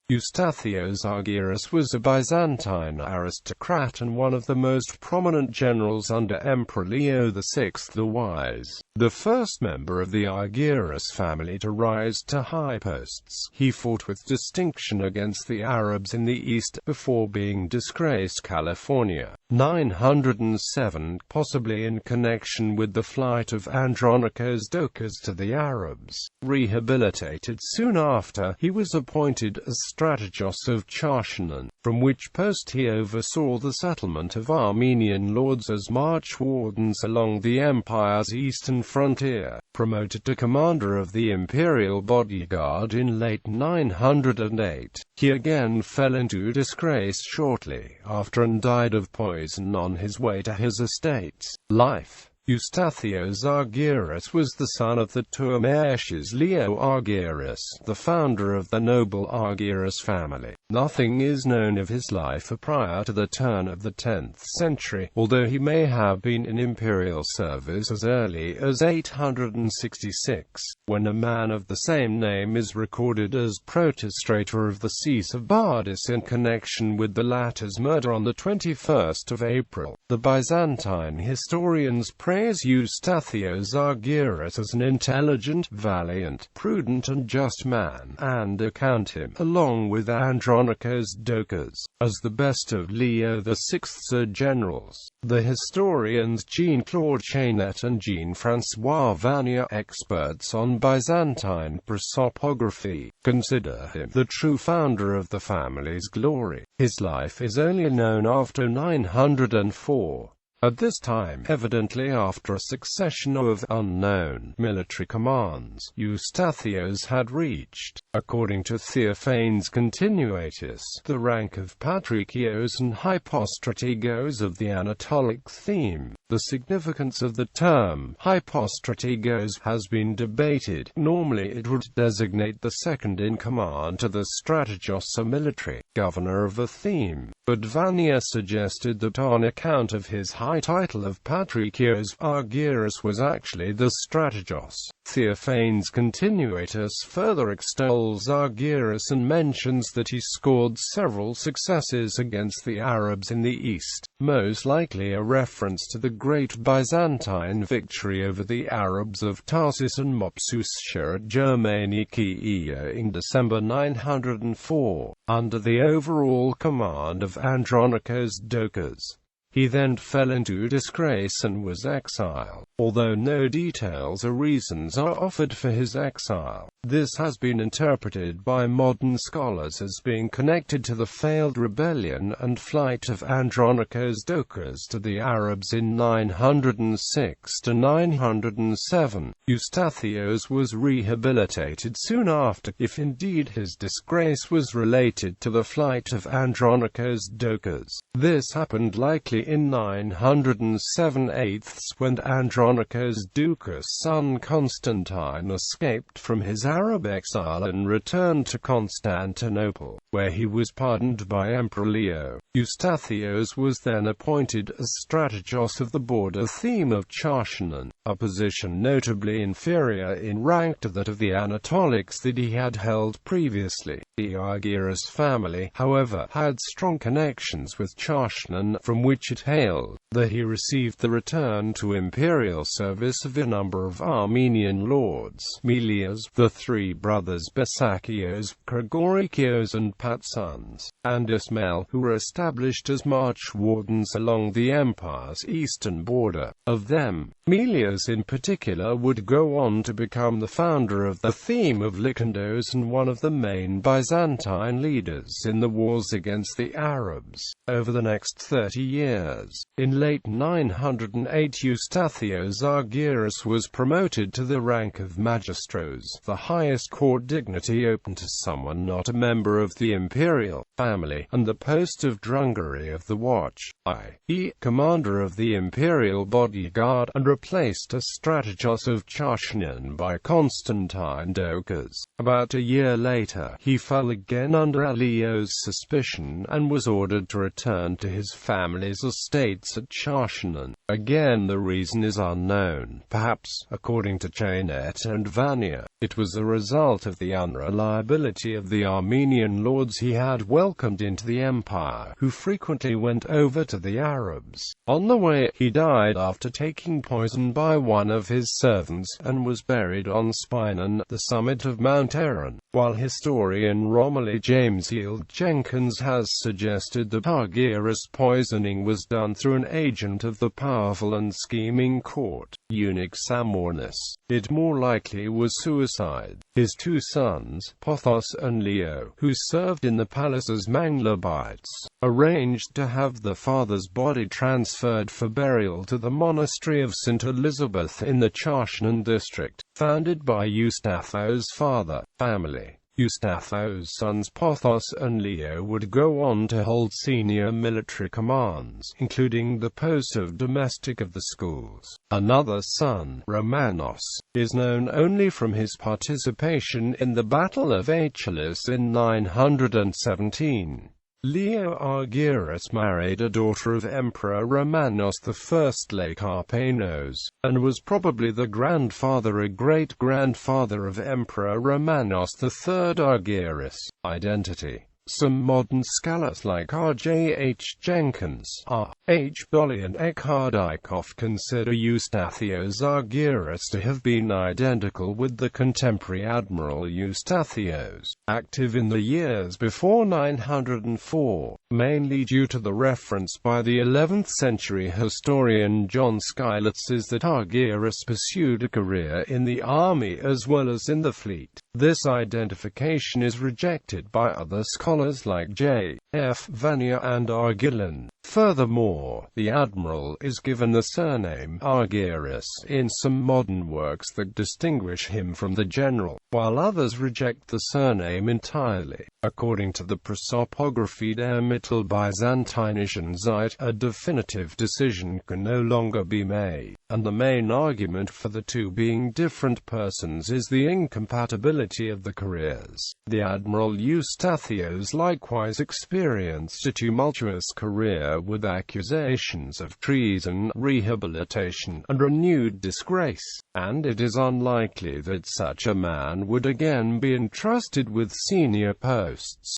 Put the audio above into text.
Eustathios Argyros was a Byzantine aristocrat and one of the most prominent generals under Emperor Leo VI the Wise, the first member of the Argyros family to rise to high posts. He fought with distinction against the Arabs in the east, before being disgraced California. 907, possibly in connection with the flight of Andronikos Doukas to the Arabs. Rehabilitated soon after, he was appointed as strategos of Charsianon, from which post he oversaw the settlement of Armenian lords as march-wardens along the empire's eastern frontier. Promoted to commander of the imperial bodyguard in late 908, he again fell into disgrace shortly after and died of poison on his way to his estates. Life. Eustathios Argyros was the son of the Turmaeches Leo Argyros, the founder of the noble Argyros family. Nothing is known of his life prior to the turn of the 10th century, although he may have been in imperial service as early as 866, when a man of the same name is recorded as protostrator of the sees of Bardis in connection with the latter's murder on the 21st of April. The Byzantine historians praise Eustathios Argyros as an intelligent, valiant, prudent and just man, and account him, along with Andronikos Doukas, as the best of Leo VI's generals. The historians Jean-Claude Chainet and Jean-François Vanier, experts on Byzantine prosopography, consider him the true founder of the family's glory. His life is only known after 904. At this time, evidently after a succession of unknown military commands, Eustathios had reached, according to Theophanes Continuatus, the rank of patrikios and hypostrategos of the Anatolic theme. The significance of the term hypostrategos has been debated. Normally it would designate the second-in-command to the strategos, a military governor of a theme, but Vanier suggested that on account of his high title of patrikios, Argyros was actually the strategos. Theophanes Continuatus further extols Argyros and mentions that he scored several successes against the Arabs in the east, most likely a reference to the great Byzantine victory over the Arabs of Tarsus and Mopsuestia at Germaniki in December 904, under the overall command of Andronikos Doukas. He then fell into disgrace and was exiled, although no details or reasons are offered for his exile. This has been interpreted by modern scholars as being connected to the failed rebellion and flight of Andronikos Doukas to the Arabs in 906 to 907. Eustathios was rehabilitated soon after, if indeed his disgrace was related to the flight of Andronikos Doukas. This happened likely in 907/8, when Andronikos Doukas' son Constantine escaped from his Arab exile and returned to Constantinople, where he was pardoned by Emperor Leo. Eustathios was then appointed as strategos of the border theme of Charsianon, a position notably inferior in rank to that of the Anatolics that he had held previously. The Argyros family, however, had strong connections with Charsianon, from which it hailed that he received the return to imperial service of a number of Armenian lords, Melias, the three brothers Besakios, Gregorikios and Patsons, and Ismail, who were established as march-wardens along the empire's eastern border. Of them, Melias in particular would go on to become the founder of the theme of Lycandos and one of the main Byzantine leaders in the wars against the Arabs over the next 30 years. In late 908, Eustathios Argyros was promoted to the rank of magistros, the highest court dignity open to someone not a member of the imperial family, and the post of drungary of the watch, i.e., commander of the imperial bodyguard, and replaced as strategos of Charsianon by Constantine Doukas. About a year later, he fell again under Leo's suspicion and was ordered to return to his family's estates at Charsianon. Again, the reason is unknown. Perhaps, according to Chainet and Vanier, it was a result of the unreliability of the Armenian lords he had welcomed into the empire, who frequently went over to the Arabs. On the way, he died after taking poison by one of his servants, and was buried on Spinon, the summit of Mount Aaron, while historian Romilly James Yield Jenkins has suggested that Argyros poisoning was done through an agent of the powerful and scheming court, eunuch Samornus. It more likely was suicide. His two sons, Pothos and Leo, who served in the palace as Manglabites, arranged to have the father's body transferred for burial to the monastery of St. Elizabeth in the Charsianon district, founded by Eustathios' father, family. Eustathios' sons Pothos and Leo would go on to hold senior military commands, including the post of domestic of the schools. Another son, Romanos, is known only from his participation in the Battle of Achelous in 917. Leo Argyros married a daughter of Emperor Romanos I Lekarpanos, and was probably the grandfather or great-grandfather of Emperor Romanos III Argyros. Identity. Some modern scholars like R.J.H. Jenkins, R.H. Bolly and Ekardikov consider Eustathios Argyros to have been identical with the contemporary Admiral Eustathios, active in the years before 904, mainly due to the reference by the 11th century historian John Skylitzes that Argyros pursued a career in the army as well as in the fleet. This identification is rejected by other scholars like J. F. Vanier and Argillan. Furthermore, the admiral is given the surname Argyros in some modern works that distinguish him from the general, while others reject the surname entirely. According to the Prosopographie der Mittelbyzantinischen Zeit, a definitive decision can no longer be made, and the main argument for the two being different persons is the incompatibility of the careers. The Admiral Eustathios likewise experienced a tumultuous career with accusations of treason, rehabilitation, and renewed disgrace, and it is unlikely that such a man would again be entrusted with senior posts.